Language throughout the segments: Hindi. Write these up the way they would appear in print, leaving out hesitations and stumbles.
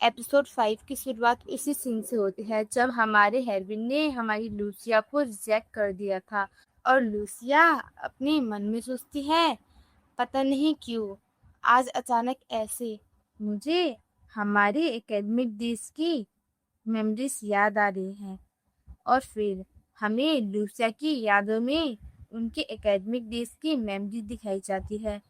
एपिसोड 5 की शुरुआत इसी सीन से होती है जब हमारे हेरविन ने हमारी लूसिया को रिजेक्ट कर दिया था और लूसिया अपने मन में सोचती है, पता नहीं क्यों आज अचानक ऐसे मुझे हमारे एकेडमिक डेज की मेमोरीज याद आ रही हैं। और फिर हमें लूसिया की यादों में उनके एकेडमिक डेज की मेमोरी दिखाई जाती है।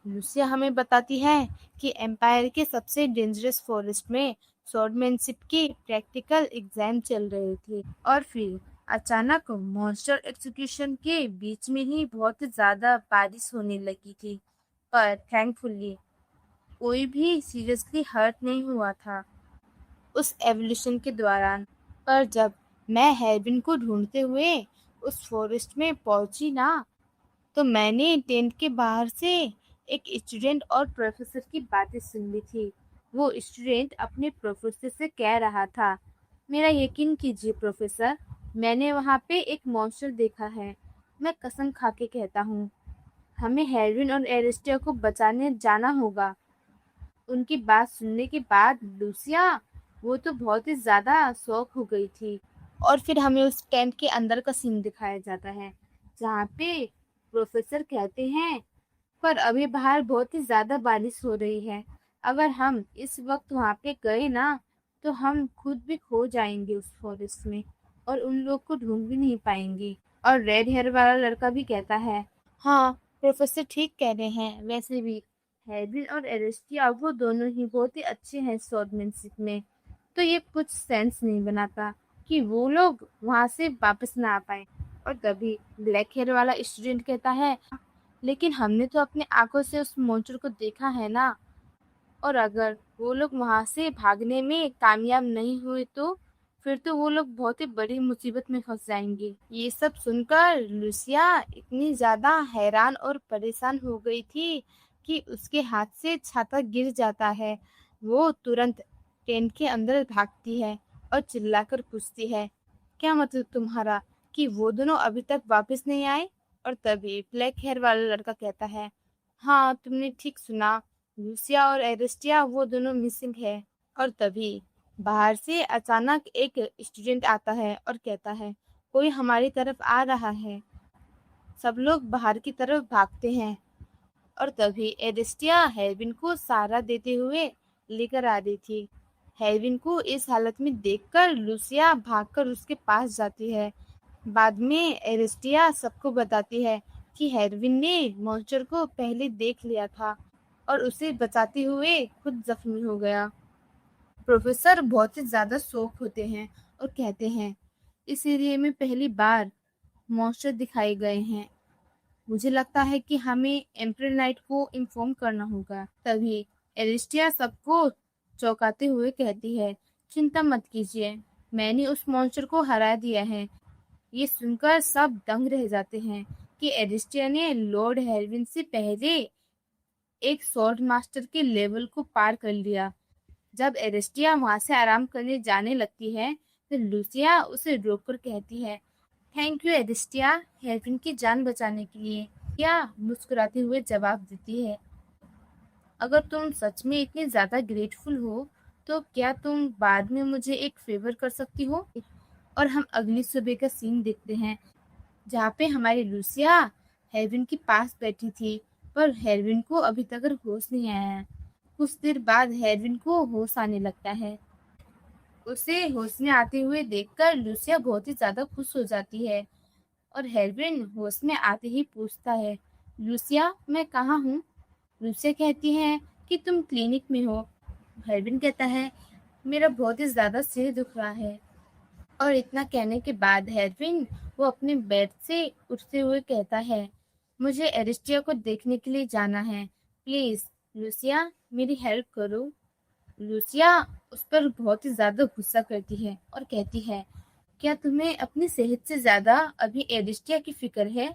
लूसिया हमें बताती है कि एम्पायर के सबसे डेंजरस फॉरेस्ट में स्वॉर्डमैनशिप की प्रैक्टिकल एग्जाम चल रही थी और फिर अचानक मॉन्स्टर एक्सिक्यूशन के बीच में ही बहुत ज़्यादा बारिश होने लगी थी, पर थैंकफुली कोई भी सीरियसली हर्ट नहीं हुआ था उस एवोल्यूशन के दौरान। पर जब मैं हेरविन को ढूंढते हुए उस फॉरेस्ट में पहुंची ना, तो मैंने टेंट के बाहर से एक स्टूडेंट और प्रोफेसर की बातें सुन ली थी। वो स्टूडेंट अपने प्रोफेसर से कह रहा था, मेरा यकीन कीजिए प्रोफेसर, मैंने वहाँ पे एक मॉन्स्टर देखा है। मैं कसम खा के कहता हूँ, हमें हेरविन और एरिस्टिया को बचाने जाना होगा। उनकी बात सुनने के बाद लूसिया वो तो बहुत ही ज़्यादा शॉक हो गई थी। और फिर हमें उस टेंट के अंदर का सीन दिखाया जाता है जहाँ पे प्रोफेसर कहते हैं, पर अभी बाहर बहुत ही ज़्यादा बारिश हो रही है। अगर हम इस वक्त वहाँ पे गए ना, तो हम खुद भी खो जाएंगे उस फॉरेस्ट में और उन लोग को ढूंढ भी नहीं पाएंगे। और रेड हेयर वाला लड़का भी कहता है, हाँ प्रोफेसर ठीक कह रहे हैं, वैसे भी हेरविन और एरिस्टिया वो दोनों ही बहुत ही अच्छे हैं स्वॉर्डमैनशिप में, तो ये कुछ सेंस नहीं बनाता कि वो लोग वहां से वापस ना आ पाए। और तभी ब्लैक हेयर वाला स्टूडेंट कहता है, लेकिन हमने तो अपने आंखों से उस मॉन्स्टर को देखा है ना, और अगर वो लोग वहां से भागने में कामयाब नहीं हुए तो फिर तो वो लोग बहुत ही बड़ी मुसीबत में फंस जाएंगे। ये सब सुनकर लूसिया इतनी ज्यादा हैरान और परेशान हो गई थी कि उसके हाथ से छाता गिर जाता है। वो तुरंत टेंट के अंदर भागती है और चिल्लाकर पूछती है, क्या मतलब तुम्हारा कि वो दोनों अभी तक वापस नहीं आए? और तभी ब्लैक हेयर वाला लड़का कहता है, हाँ तुमने ठीक सुना, लूसिया और एरिस्टिया वो दोनों मिसिंग है। और तभी बाहर से अचानक एक स्टूडेंट आता है और कहता है, कोई हमारी तरफ आ रहा है। सब लोग बाहर की तरफ भागते हैं और तभी एरिस्टिया हेरविन को सहारा देते हुए लेकर आ रही थी। हेरविन को इस हालत में देखकर लूसिया भागकर उसके पास जाती है। बाद में एरिस्टिया सबको बताती है कि हेरविन ने मॉन्स्टर को पहले देख लिया था और उसे बचाते हुए खुद जख्मी हो गया। प्रोफेसर बहुत ही ज्यादा शौक होते हैं और कहते हैं, इस एरिया में पहली बार मॉन्स्टर दिखाए गए हैं। मुझे लगता है कि हमें एम्प्रल नाइट को इन्फॉर्म करना होगा। तभी एरिस्टिया सबको चौंकाते हुए कहती है, चिंता मत कीजिए, मैंने उस मॉन्स्टर को हरा दिया है। ये सुनकर सब दंग रह जाते हैं कि एरिस्टिया ने लॉर्ड हेरविन से पहले एक स्वॉर्ड मास्टर के लेवल को पार कर लिया। जब एरिस्टिया वहां से आराम करने जाने लगती है तो लूसिया उसे रोककर कहती है, थैंक यू एरिस्टिया, हेरविन की जान बचाने के लिए। क्या मुस्कुराते हुए जवाब देती है, अगर तुम सच में इतनी ज्यादा ग्रेटफुल हो तो क्या तुम बाद में मुझे एक फेवर कर सकती हो? और हम अगली सुबह का सीन देखते हैं जहाँ पे हमारी लूसिया हेरविन के पास बैठी थी, पर हेरविन को अभी तक होश नहीं आया है। कुछ देर बाद हेरविन को होश आने लगता है। उसे होश में आते हुए देखकर लूसिया बहुत ही ज्यादा खुश हो जाती है और हेरविन होश में आते ही पूछता है, लूसिया मैं कहाँ हूँ? लूसिया कहती है कि तुम क्लिनिक में हो। हेरविन कहता है, मेरा बहुत ही ज्यादा सिर दुख रहा है। और इतना कहने के बाद हेरविन वो अपने बेड से उठते हुए कहता है, मुझे एरिस्टिया को देखने के लिए जाना है, प्लीज लूसिया मेरी हेल्प करो। लूसिया उस पर बहुत ही ज्यादा गुस्सा करती है और कहती है, क्या तुम्हें अपनी सेहत से ज्यादा अभी एरिस्टिया की फिक्र है?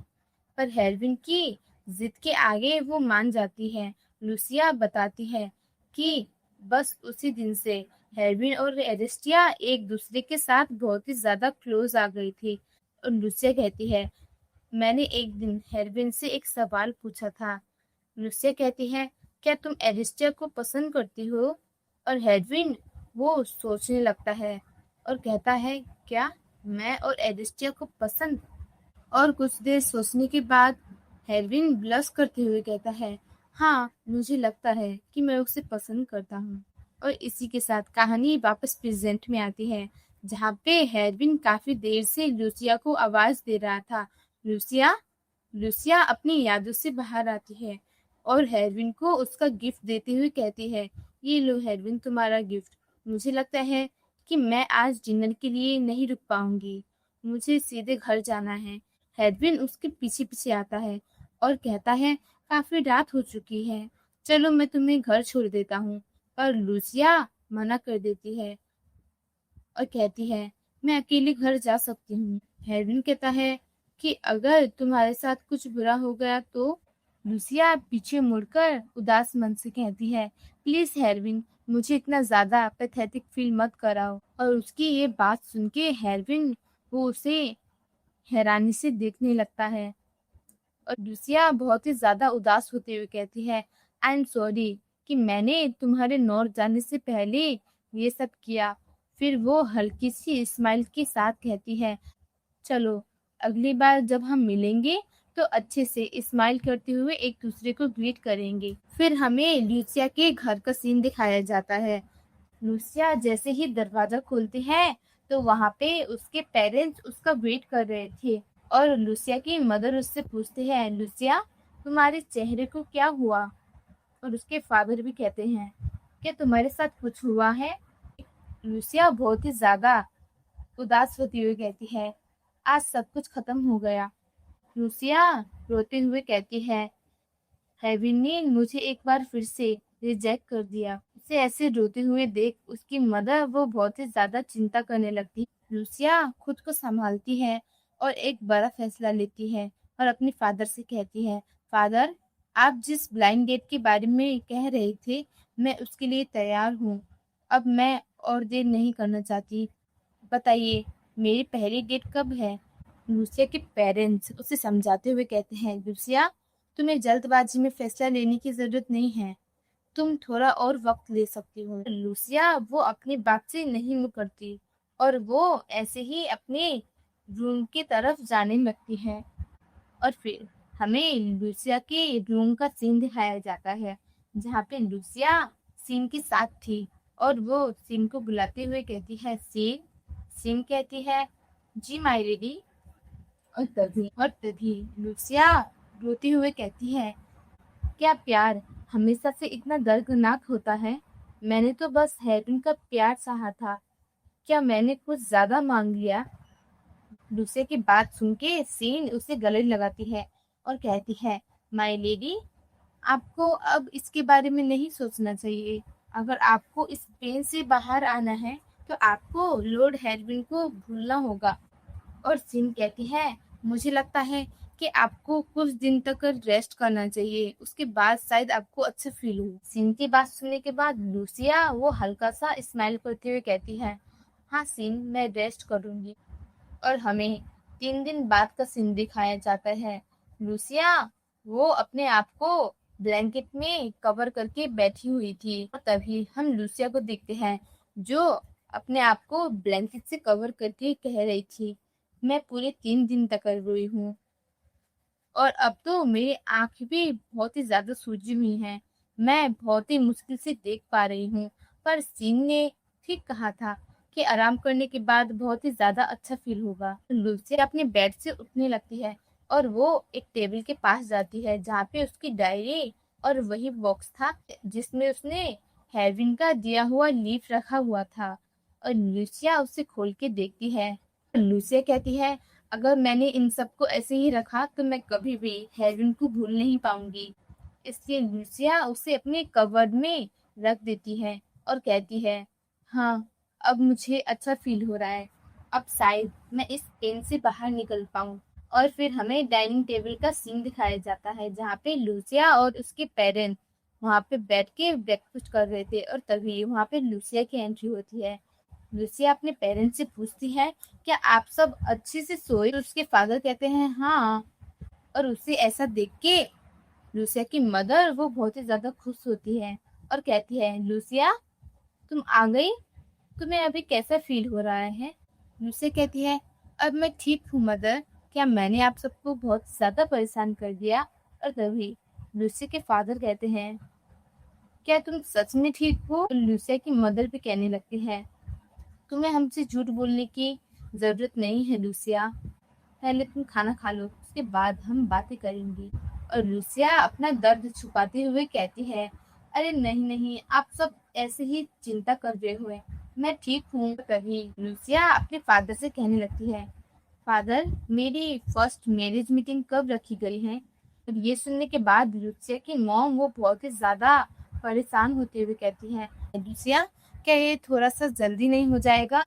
पर हेरविन की जिद के आगे वो मान जाती है। लूसिया बताती है कि बस उसी दिन से हेरविन और एरिस्टिया एक दूसरे के साथ बहुत ही ज्यादा क्लोज आ गई थी। और लूसिया कहती है, मैंने एक दिन हेरविन से एक सवाल पूछा था। लूसिया कहती है, क्या तुम एरिस्टिया को पसंद करती हो? और हेडविन वो सोचने लगता है और कहता है, क्या मैं और एडिस्टिया को पसंद? और कुछ देर सोचने के बाद हेडविन ब्लश करते हुए कहता है, हाँ, मुझे लगता है कि मैं उसे पसंद करता हूँ। और इसी के साथ कहानी वापस प्रेजेंट में आती है, जहाँ पे हेडविन काफी देर से लूसिया को आवाज दे रहा था। लूसिया लूसिया अपनी यादों से बाहर आती है और हेडविन को उसका गिफ्ट देते हुए कहती है, ये लो हेडविन, तुम्हारा गिफ्ट। मुझे लगता है कि मैं आज डिनर के लिए नहीं रुक पाऊंगी, मुझे सीधे घर जाना है। हेडविन उसके पीछे पीछे आता है और कहता है, काफी रात हो चुकी है, चलो मैं तुम्हें घर छोड़ देता हूँ। पर लूसिया मना कर देती है और कहती है, मैं अकेले घर जा सकती हूँ। हेडविन कहता है कि अगर तुम्हारे साथ कुछ बुरा हो गया तो? लूसिया पीछे मुड़कर उदास मन से कहती है, प्लीज हेरविन, मुझे इतना ज्यादा पैथेटिक फील मत कराओ। और उसकी ये बात सुन के हेरविन वो उसे हैरानी से देखने लगता है और लूसिया बहुत ही ज्यादा उदास होते हुए कहती है, आई एम सॉरी कि मैंने तुम्हारे नॉर्थ जाने से पहले ये सब किया। फिर वो हल्की सी स्माइल के साथ कहती है, चलो अगली बार जब हम मिलेंगे तो अच्छे से स्माइल करते हुए एक दूसरे को ग्रीट करेंगे। फिर हमें लूसिया के घर का सीन दिखाया जाता है। लूसिया जैसे ही दरवाजा खोलती है तो वहां पे उसके पेरेंट्स उसका वेट कर रहे थे और लूसिया की मदर उससे पूछते हैं, लूसिया, तुम्हारे चेहरे को क्या हुआ? और उसके फादर भी कहते हैं, क्या तुम्हारे साथ कुछ हुआ है? लूसिया बहुत ही ज्यादा उदास होती हुई कहती है, आज सब कुछ खत्म हो गया। लूसिया रोते हुए कहती है, हेविन ने मुझे एक बार फिर से रिजेक्ट कर दिया। उसे ऐसे रोते हुए देख उसकी मदर वो बहुत ही ज्यादा चिंता करने लगती। लूसिया खुद को संभालती है और एक बड़ा फैसला लेती है और अपने फादर से कहती है, फादर, आप जिस ब्लाइंड डेट के बारे में कह रहे थे, मैं उसके लिए तैयार हूँ। अब मैं और देर नहीं करना चाहती। बताइए, मेरी पहली डेट कब है? लूसिया के पेरेंट्स उसे समझाते हुए कहते हैं, लूसिया, तुम्हें जल्दबाजी में फैसला लेने की जरूरत नहीं है, तुम थोड़ा और वक्त ले सकती हो। लूसिया वो अपनी बात से नहीं मुकरती और वो ऐसे ही अपने रूम की तरफ जाने लगती है। और फिर हमें लूसिया के रूम का सीन दिखाया जाता है, जहाँ पे लूसिया सीन के साथ थी और वो सीन को बुलाते हुए कहती है, सीन। सीन कहती है, जी माय लेडी। और तभी लूसिया रोते हुए कहती है, क्या प्यार हमेशा से इतना दर्दनाक होता है? मैंने तो बस हेरोइन का प्यार चाहा था, क्या मैंने कुछ ज्यादा मांग लिया? लूसिया की बात सुन के सीन उसे गले लगाती है और कहती है, माय लेडी, आपको अब इसके बारे में नहीं सोचना चाहिए। अगर आपको इस पेन से बाहर आना है तो आपको लॉर्ड हेरविन को भूलना होगा। और सीन कहती है, मुझे लगता है कि आपको कुछ दिन तक रेस्ट करना चाहिए, उसके बाद शायद आपको अच्छा फील हो। सीन की बात सुनने के बाद लूसिया वो हल्का सा स्माइल करते हुए कहती है, हाँ सीन, मैं रेस्ट करूंगी। और हमें 3 दिन बाद का सीन दिखाया जाता है। लूसिया वो अपने आप को ब्लैंकेट में कवर करके बैठी हुई थी और तभी हम लूसिया को देखते हैं, जो अपने आप को ब्लैंकेट से कवर करके कह रही थी, मैं पूरे 3 दिन तक रोई हूँ और अब तो मेरी आंखें भी बहुत ही ज्यादा सूजी हुई हैं, मैं बहुत ही मुश्किल से देख पा रही हूँ। पर सीन ने ठीक कहा था कि आराम करने के बाद बहुत ही ज्यादा अच्छा फील होगा। लूसिया अपने बेड से उठने लगती है और वो एक टेबल के पास जाती है, जहाँ पे उसकी डायरी और वही बॉक्स था जिसमें उसने हेविन का दिया हुआ लीफ रखा हुआ था। और लूसिया उसे खोल के देखती है। लूसिया कहती है, अगर मैंने इन सबको ऐसे ही रखा तो मैं कभी भी हेरोइन को भूल नहीं पाऊंगी। इसलिए लूसिया उसे अपने कवर्ड में रख देती है और कहती है, हाँ, अब मुझे अच्छा फील हो रहा है, अब शायद मैं इस पेन से बाहर निकल पाऊं। और फिर हमें डाइनिंग टेबल का सीन दिखाया जाता है, जहाँ पे लूसिया और उसके पेरेंट्स वहाँ पे बैठ के ब्रेकफास्ट कर रहे थे और तभी वहाँ पे लूसिया की एंट्री होती है। लूसिया अपने पेरेंट्स से पूछती है, क्या आप सब अच्छे से सोए? तो उसके फादर कहते हैं, हाँ। और उसे ऐसा देख के लूसिया की मदर वो बहुत ही ज्यादा खुश होती है और कहती है, लूसिया, तुम आ गई? तुम्हें अभी कैसा फील हो रहा है? लूसिया कहती है, अब मैं ठीक हूँ मदर। क्या मैंने आप सबको बहुत ज़्यादा परेशान कर दिया? और तभी लूसिया के फादर कहते हैं, क्या तुम सच में ठीक हो? तो लूसिया की मदर भी कहने लगती है, तुम्हें हमसे झूठ बोलने की ज़रूरत नहीं है लूसिया। पहले तुम खाना खा लो, उसके बाद हम बातें करेंगी। और लूसिया अपना दर्द छुपाते हुए कहती है, अरे नहीं नहीं, आप सब ऐसे ही चिंता कर रहे हुए, मैं ठीक हूँ। तभी लूसिया अपने फादर से कहने लगती है, फादर मेरी फर्स्ट मैरिज मीटिंग कब रखी गई है? और ये सुनने के बाद लूसिया की मॉम वो बहुत ही ज्यादा परेशान होते हुए कहती है, लूसिया क्या ये थोड़ा सा जल्दी नहीं हो जाएगा?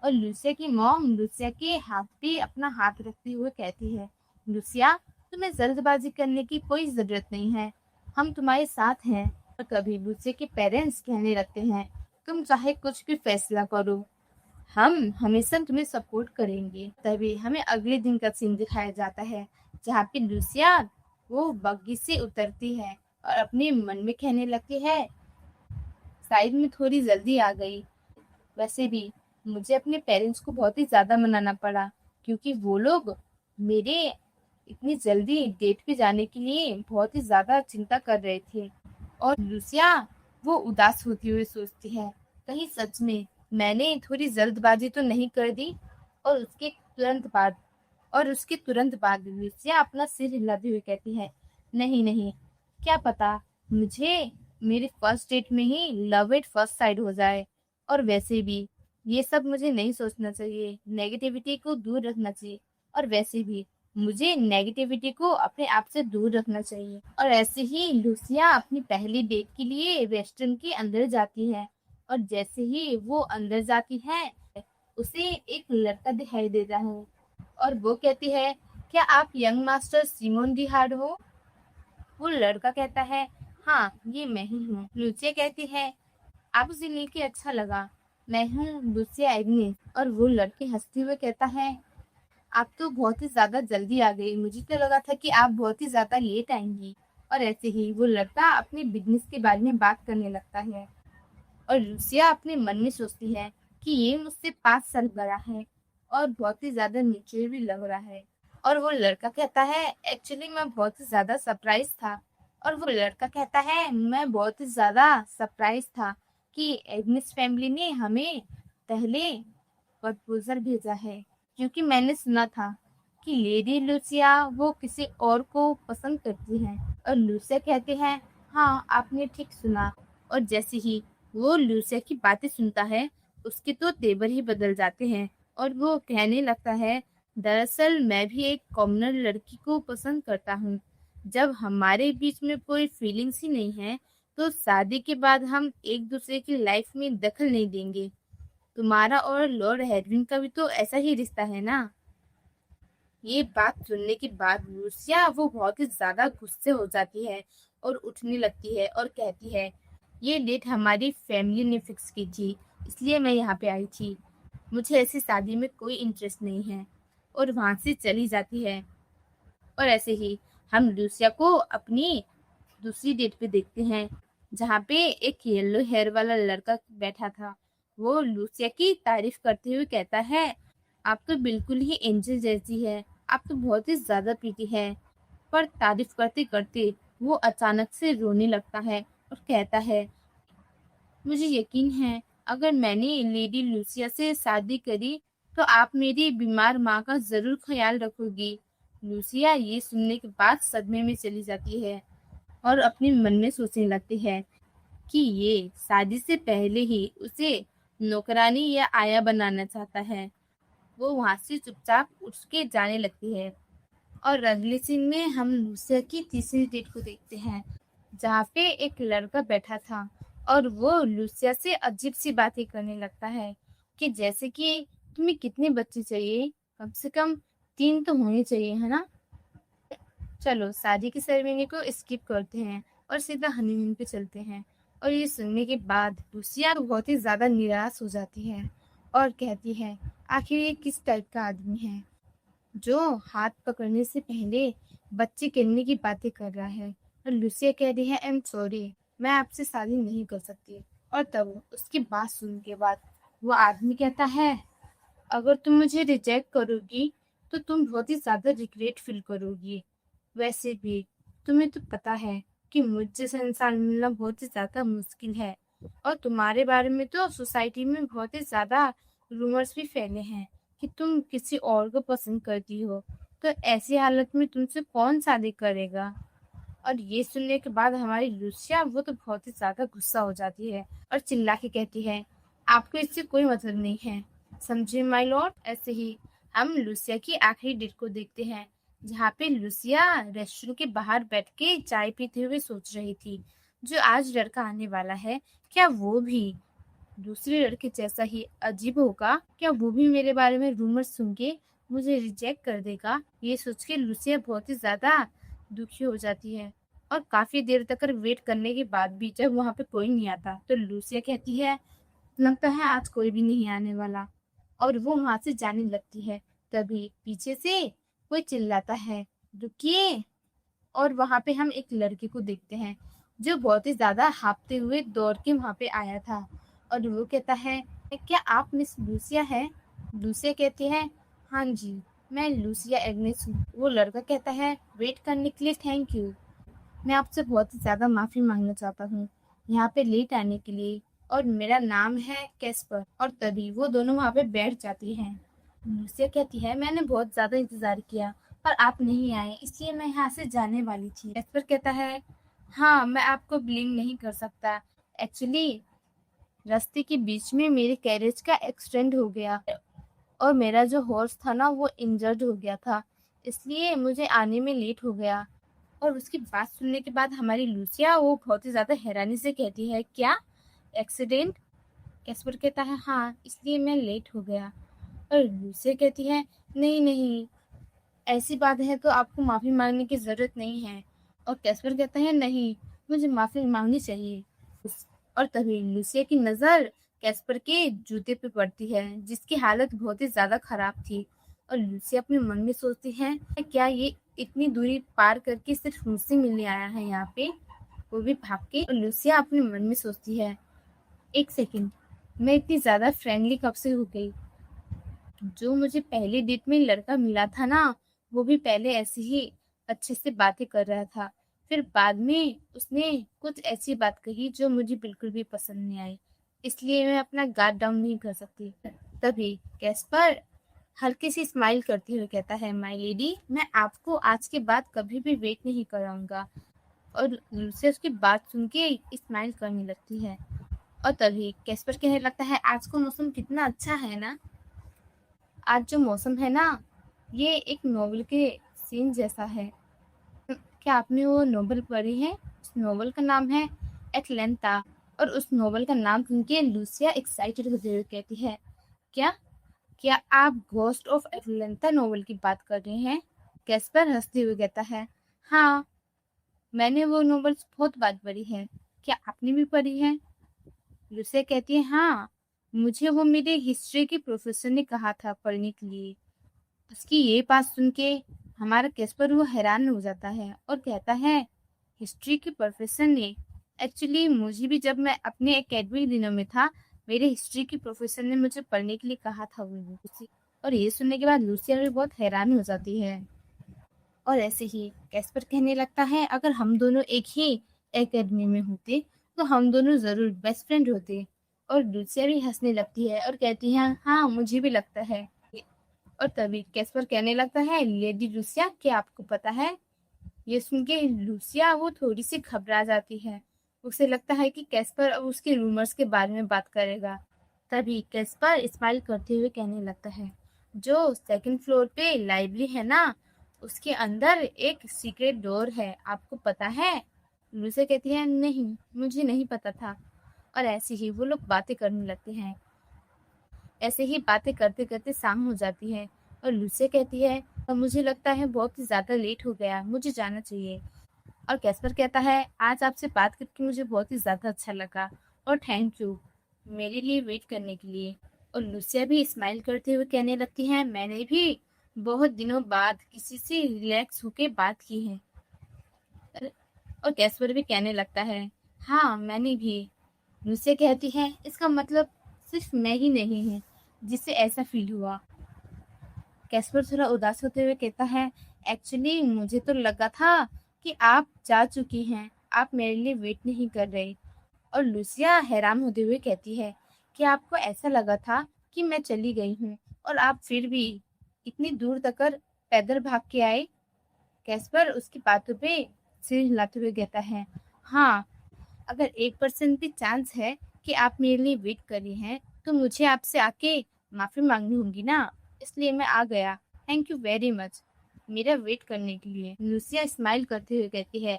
और लूसिया की मॉम लूसिया के हाथ पे अपना हाथ रखते हुए कहती है, लूसिया तुम्हें जल्दबाजी करने की कोई जरूरत नहीं है, हम तुम्हारे साथ हैं। और कभी लूसिया के पेरेंट्स कहने लगते हैं, तुम चाहे कुछ भी फैसला करो, हम हमेशा तुम्हें सपोर्ट करेंगे। तभी हमें अगले दिन का सीन दिखाया जाता है, जहाँ पे लूसिया वो बग्गी से उतरती है और अपने मन में कहने लगती है, शायद मैं थोड़ी जल्दी आ गई। वैसे भी मुझे अपने पेरेंट्स को बहुत ही ज़्यादा मनाना पड़ा, क्योंकि वो लोग मेरे इतनी जल्दी डेट पे जाने के लिए बहुत ही ज़्यादा चिंता कर रहे थे। और लूसिया वो उदास होती हुई सोचती है, कहीं सच में मैंने थोड़ी जल्दबाजी तो नहीं कर दी? और उसके तुरंत बाद लूसिया अपना सिर हिलाते हुए कहती है, नहीं नहीं, क्या पता मुझे मेरे फर्स्ट डेट में ही लव एट फर्स्ट साइड हो जाए। और वैसे भी ये सब मुझे नहीं सोचना चाहिए, नेगेटिविटी को दूर रखना चाहिए। और वैसे भी मुझे नेगेटिविटी को अपने आप से दूर रखना चाहिए। और ऐसे ही लूसिया अपनी पहली डेट के लिए रेस्टोरेंट के अंदर जाती है। और जैसे ही वो अंदर जाती है, उसे एक लड़का दिखाई देता है और वो कहती है, क्या आप यंग मास्टर सिमोन डिहार्ड हो? वो लड़का कहता है, हाँ ये मैं ही हूँ। लूसिया कहती है, आपसे मिलके अच्छा लगा, मैं हूँ लूसिया एग्नेस। और वो लड़के हंसते हुए कहता है, आप तो बहुत ही ज्यादा जल्दी आ गई, मुझे तो लगा था कि आप बहुत ही ज्यादा लेट आएंगी। और ऐसे ही वो लड़का अपने बिजनेस के बारे में बात करने लगता है और लूसिया अपने मन में सोचती है कि ये मुझसे 5 साल बड़ा है और बहुत ही ज्यादा मैच्योर भी लग रहा है। और वो लड़का कहता है, एक्चुअली मैं बहुत ही ज्यादा सरप्राइज था। और वो लड़का कहता है, मैं बहुत ही ज्यादा सरप्राइज था कि एग्नेस फैमिली ने हमें पहले प्रपोजल भेजा है, क्योंकि मैंने सुना था कि लेडी लूसिया वो किसी और को पसंद करती है। और लूसिया कहती है, हाँ आपने ठीक सुना। और जैसे ही वो लूसिया की बातें सुनता है, उसके तो तेवर ही बदल जाते हैं और वो कहने लगता है, दरअसल मैं भी एक कॉमनर लड़की को पसंद करता हूँ। जब हमारे बीच में कोई फीलिंग्स ही नहीं है, तो शादी के बाद हम एक दूसरे की लाइफ में दखल नहीं देंगे। तुम्हारा और लॉर्ड हेडविन का भी तो ऐसा ही रिश्ता है ना? ये बात सुनने के बाद लूसिया वो बहुत ही ज्यादा गुस्से हो जाती है और उठने लगती है और कहती है, ये डेट हमारी फैमिली ने फिक्स की थी, इसलिए मैं यहाँ पे आई थी, मुझे ऐसी शादी में कोई इंटरेस्ट नहीं है। और वहां से चली जाती है। और ऐसे ही हम लूसिया को अपनी दूसरी डेट पे देखते हैं, जहाँ पे एक येलो हेयर वाला लड़का बैठा था। वो लूसिया की तारीफ करते हुए कहता है, आप तो बिल्कुल ही एंजल जैसी है, आप तो बहुत ही ज्यादा प्रीति है। पर तारीफ करते करते वो अचानक से रोने लगता है और कहता है, मुझे यकीन है अगर मैंने लेडी लूसिया से शादी करी तो आप मेरी बीमार माँ का जरूर ख्याल रखोगी। लूसिया ये सुनने के बाद सदमे में चली जाती है और अपने मन में सोचने लगती है कि ये शादी से पहले ही उसे नौकरानी या आया बनाना चाहता है। वो वहां से चुपचाप उठ के जाने लगती है। और अगले सीन में हम लूसिया की तीसरी डेट को देखते हैं, जहाँ पे एक लड़का बैठा था और वो लूसिया से अजीब सी बातें करने लगता है कि जैसे कि तुम्हें कितने बच्चे चाहिए, कम से कम 3 तो होने चाहिए, है ना? चलो शादी की सेरेमनी को स्किप करते हैं और सीधा हनीमून पे चलते हैं। और ये सुनने के बाद लूसिया बहुत ही ज्यादा निराश हो जाती है और कहती है, आखिर ये किस टाइप का आदमी है जो हाथ पकड़ने से पहले बच्चे करने की बातें कर रहा है? और लूसिया कह रही है, आई एम सॉरी, मैं आपसे शादी नहीं कर सकती। और तब उसकी बात सुनने के बाद वो आदमी कहता है, अगर तुम मुझे रिजेक्ट करोगी तो तुम बहुत ही ज्यादा रिग्रेट फील करोगी। वैसे भी तुम्हें तो पता है कि मुझ जैसा इंसान मिलना बहुत ही ज्यादा मुश्किल है, और तुम्हारे बारे में तो सोसाइटी में बहुत ही ज्यादा रूमर्स भी फैले हैं कि तुम किसी और को पसंद करती हो। तो ऐसी हालत में तुमसे कौन शादी करेगा? और ये सुनने के बाद हमारी लूसिया वो तो बहुत ही ज्यादा गुस्सा हो जाती है और चिल्ला के कहती है, आपको इससे कोई मतलब नहीं है, समझे माय लॉर्ड। ऐसे ही हम लूसिया की आखिरी डेट को देखते हैं, जहाँ पे लूसिया रेस्टोरेंट के बाहर बैठ के चाय पीते हुए सोच रही थी, जो आज लड़का आने वाला है, क्या वो भी दूसरे लड़के जैसा ही अजीब होगा? क्या वो भी मेरे बारे में रूमर सुन के मुझे रिजेक्ट कर देगा? ये सोच के लूसिया बहुत ही ज्यादा दुखी हो जाती है। और काफी देर तक वेट करने के बाद भी जब वहां पे कोई नहीं आता तो लूसिया कहती है, लगता है आज कोई भी नहीं आने वाला, और वो वहां से जाने लगती है। तभी पीछे से कोई चिल्लाता है, रुकिए। और वहां पे हम एक लड़के को देखते हैं जो बहुत ही ज्यादा हांफते हुए दौड़ के वहां पे आया था, और वो कहता है, क्या आप मिस लूसिया है? लूसिया कहती है, हाँ जी, मैं लूसिया एग्नेस हूँ। वो लड़का कहता है, वेट करने के लिए थैंक यू, मैं आपसे बहुत ही ज्यादा माफी मांगना चाहता हूँ यहाँ पे लेट आने के लिए, और मेरा नाम है कैस्पर। और तभी वो दोनों वहाँ पे बैठ जाती हैं। लूसिया कहती है, मैंने बहुत ज्यादा इंतजार किया पर आप नहीं आए, इसलिए मैं यहाँ से जाने वाली थी। कैस्पर कहता है, हाँ मैं आपको ब्लेम नहीं कर सकता, एक्चुअली रास्ते के बीच में मेरे कैरेज का एक्सीडेंट हो गया और मेरा जो हॉर्स था ना वो इंजर्ड हो गया था, इसलिए मुझे आने में लेट हो गया। और उसकी बात सुनने के बाद हमारी लूसिया वो बहुत ही ज्यादा हैरानी से कहती है, क्या एक्सीडेंट? कैस्पर कहता है, हाँ इसलिए मैं लेट हो गया। और लूसिया कहती है, नहीं नहीं, ऐसी बात है तो आपको माफी मांगने की जरूरत नहीं है। और कैस्पर कहता है, नहीं, मुझे माफी मांगनी चाहिए। और तभी लूसिया की नजर कैस्पर के जूते पे पड़ती है, जिसकी हालत बहुत ही ज्यादा खराब थी। और लूसिया अपने मन में सोचती है, क्या ये इतनी दूरी पार करके सिर्फ मुझसे मिलने आया है यहाँ पे, वो भी भाग के। और लूसिया अपने मन में सोचती है, एक सेकंड, मैं इतनी ज्यादा फ्रेंडली कब से हो गई? जो मुझे पहली डेट में लड़का मिला था ना, वो भी पहले ऐसे ही अच्छे से बातें कर रहा था, फिर बाद में उसने कुछ ऐसी बात कही जो मुझे बिल्कुल भी पसंद नहीं आई, इसलिए मैं अपना गार्ड डाउन नहीं कर सकती। तभी कैस्पर हल्की सी स्माइल करते हुए कहता है, माय लेडी, मैं आपको आज के बाद कभी भी वेट नहीं कराऊंगा। और लूसिया उसकी बात सुन के स्माइल करने लगती है। और तभी कैस्पर कहने लगता है, आज का मौसम कितना अच्छा है ना, आज जो मौसम है ना, ये एक नोवेल के सीन जैसा है। क्या आपने वो नोवेल पढ़ी है? उस नोवेल का नाम है एटलांटा। और उस नोवेल का नाम सुन के लूसिया एक्साइटेड होते हुए कहती है, क्या क्या आप घोस्ट ऑफ एटलांटा नोवेल की बात कर रहे हैं? कैस्पर हंसते हुए कहता है, हाँ, मैंने वो नोवेल्स बहुत बार पढ़ी है, क्या आपने भी पढ़ी है? लूसिया कहती है, हाँ, मुझे वो मेरे हिस्ट्री के प्रोफेसर ने कहा था पढ़ने के लिए। उसकी ये बात सुन के हमारा कैस्पर वो हैरान हो जाता है और कहता है, हिस्ट्री के प्रोफेसर ने? एक्चुअली मुझे भी जब मैं अपने एकेडमिक दिनों में था, मेरे हिस्ट्री के प्रोफेसर ने मुझे पढ़ने के लिए कहा था वो बुक। और ये सुनने के बाद लूसिया भी बहुत हैरान हो जाती है। और ऐसे ही कैस्पर कहने लगता है, अगर हम दोनों एक ही एकेडमी में होते तो हम दोनों जरूर बेस्ट फ्रेंड होते। और लूसिया भी हंसने लगती है और कहती है, हाँ मुझे भी लगता है। और तभी कैस्पर कहने लगता है, लेडी लूसिया, क्या आपको पता है? ये सुन के लूसिया वो थोड़ी सी घबरा जाती है, उसे लगता है कि कैस्पर अब उसके रूमर्स के बारे में बात करेगा। तभी कैस्पर स्माइल करते हुए कहने लगता है, जो सेकंड फ्लोर पे लाइब्रेरी है ना, उसके अंदर एक सीक्रेट डोर है, आपको पता है? लूसिया कहती है, नहीं, मुझे नहीं पता था। और ऐसे ही वो लोग बातें करने लगते हैं। ऐसे ही बातें करते करते शाम हो जाती है और लूसिया कहती है, मुझे लगता है बहुत ही ज्यादा लेट हो गया, मुझे जाना चाहिए। और कैस्पर कहता है, आज आपसे बात करके मुझे बहुत ही ज्यादा अच्छा लगा, और थैंक यू मेरे लिए वेट करने के लिए। और लूसिया भी स्माइल करते हुए कहने लगती है, मैंने भी बहुत दिनों बाद किसी से रिलैक्स होके बात की है। और कैस्पर भी कहने लगता है, हाँ मैंने भी। लूसिया कहती है, इसका मतलब सिर्फ मैं ही नहीं हूँ जिसे ऐसा फील हुआ। कैस्पर थोड़ा उदास होते हुए कहता है, एक्चुअली मुझे तो लगा था कि आप जा चुकी हैं, आप मेरे लिए वेट नहीं कर रहे। और लूसिया हैरान होते हुए कहती है कि आपको ऐसा लगा था कि मैं चली गई हूँ और आप फिर भी इतनी दूर तक पैदल भाग के आए। कैस्पर उसकी बातों पे सिर हिलाते हुए कहता है, हाँ, अगर 1% भी चांस है कि आप मेरे लिए वेट कर रही हैं तो मुझे आपसे आके माफ़ी मांगनी होगी ना, इसलिए मैं आ गया। थैंक यू वेरी मच मेरा वेट करने के लिए। लूसिया स्माइल करते हुए कहती है,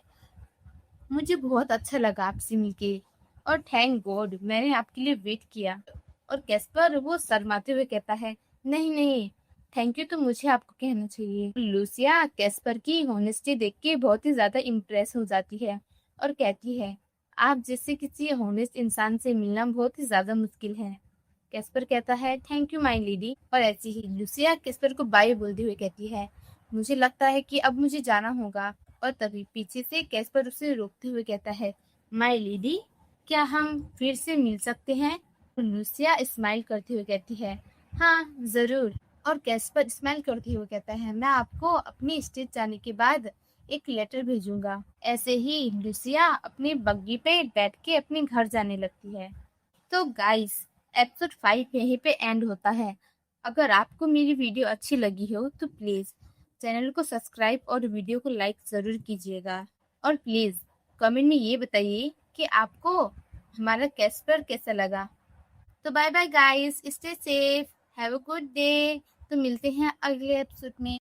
मुझे बहुत अच्छा लगा आपसे मिलके और थैंक गॉड मैंने आपके लिए वेट किया। और कैस्पर वो शर्माते हुए कहता है, नहीं नहीं, थैंक यू तो मुझे आपको कहना चाहिए। लूसिया कैस्पर की होनेस्टी देख के बहुत ही ज्यादा इम्प्रेस हो जाती है और कहती है, आप जैसे किसी होनेस्ट इंसान से मिलना बहुत ही ज्यादा मुश्किल है। कैस्पर कहता है, थैंक यू माय लेडी। और ऐसी ही लूसिया कैस्पर को बाय बोलते हुए कहती है, मुझे लगता है कि अब मुझे जाना होगा। और तभी पीछे से कैस्पर उसे रोकते हुए कहता है, माय लेडी, क्या हम फिर से मिल सकते हैं? लूसिया स्माइल करते हुए कहती है, हाँ जरूर। और कैस्पर स्माइल करते हुए कहता है, मैं आपको अपनी स्टेज जाने के बाद एक लेटर भेजूंगा। ऐसे ही लूसिया अपनी बग्गी पे बैठ के अपने घर जाने लगती है। तो गाइस, एपिसोड 5 यहीं पे एंड होता है। अगर आपको मेरी वीडियो अच्छी लगी हो तो प्लीज़ चैनल को सब्सक्राइब और वीडियो को लाइक ज़रूर कीजिएगा। और प्लीज़ कमेंट में ये बताइए कि आपको हमारा कैस्पर कैसा लगा। तो bye bye guys, stay safe, have a good day. तो मिलते हैं अगले एपिसोड में।